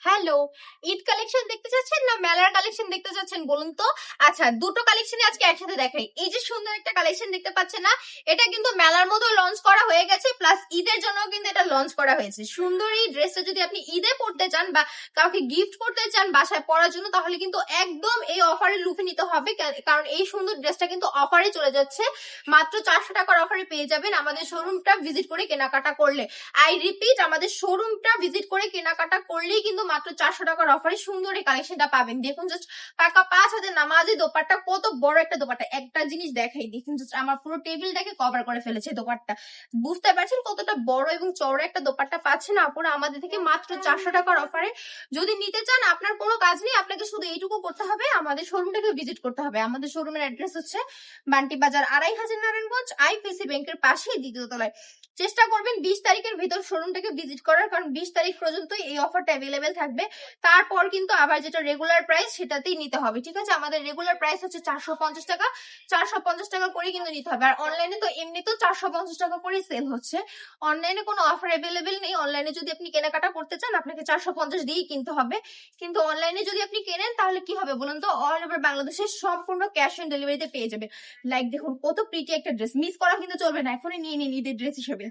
Hello, Eid collection দেখতে চাচ্ছেন না মেলার কালেকশন দেখতে চাচ্ছেন বলুন তো? আচ্ছা, দুটো কালেকশনই আজকে একসাথে দেখাই। এই যে সুন্দর একটা কালেকশন দেখতে পাচ্ছেন না, এটা কিন্তু মেলার মতো লঞ্চ করা হয়ে গেছে, প্লাস ঈদের জন্য কিন্তু এটা লঞ্চ করা হয়েছে। সুন্দর এই ড্রেসটা যদি আপনি ঈদে পরতে চান বা কাউকে গিফট করতে চান বাসায় পরার জন্য, তাহলে কিন্তু একদম এই অফারে লুফে নিতে হবে, কারণ এই সুন্দর ড্রেসটা কিন্তু অফারে চলে যাচ্ছে। মাত্র 400 টাকার অফারে পেয়ে যাবেন আমাদের শোরুমটা ভিজিট করে কেনাকাটা করলে। আই রিপিট, আমাদের শোরুমটা ভিজিট করে কেনাকাটা করলেই কিন্তু মাত্র 400 টাকার অফারে সুন্দর এই কালেকশনটা পাবেন। দেখুন জাস্ট পাকা 5 হাতের নামাজি দোপাট্টা, কত বড় একটা দোপাট্টা। একটা জিনিস দেখাই, দেখুন জাস্ট আমার পুরো টেবিলটাকে কভার করে ফেলেছে দোপাট্টা। বুঝতে পারছেন কতটা বড় এবং চওড়া একটা দোপাট্টা পাচ্ছেন আপুরা আমাদের থেকে মাত্র 400 টাকার অফারে। যদি নিতে চান, আপনার কোনো কাজ নেই, আপনাকে শুধু এইটুকু করতে হবে, আমাদের শোরুমটাকে ভিজিট করতে হবে। আমাদের শোরুমের অ্যাড্রেস হচ্ছে বান্টি বাজার 2.5 নারায়ণগঞ্জ, আইপিসি ব্যাংকের পাশেই, দ্বিতীয় তলায়। চেষ্টা করবেন 20 তারিখের ভিতর শোরুমটাকে ভিজিট করার, কারণ 20 তারিখ পর্যন্তই এই অফারটা অ্যাভেলেবেল থাকবে। তারপর কিন্তু আবার যেটা রেগুলার প্রাইস সেটাতেই নিতে হবে, ঠিক আছে? আমাদের রেগুলার প্রাইস হচ্ছে 450 টাকা, 450 টাকা করে কিন্তু নিতে হবে। আর অনলাইনে তো এমনিতেও 450 টাকা করে সেল হচ্ছে, অনলাইনে কোনো অফার অ্যাভেলেবেল নেই। অনলাইনে যদি আপনি কেনাকাটা করতে চান, আপনাকে 450 দিয়েই কিনতে হবে। কিন্তু অনলাইনে যদি আপনি কেনেন তাহলে কি হবে বলুন তো? অল ওভার বাংলাদেশের সম্পূর্ণ ক্যাশ অন ডেলিভারিতে পেয়ে যাবেন। লাইক দেখুন কত প্রিটি একটা ড্রেস, মিস করা কিন্তু চলবে না, এখনই নিয়ে নিন ঈদের ড্রেস হিসেবে।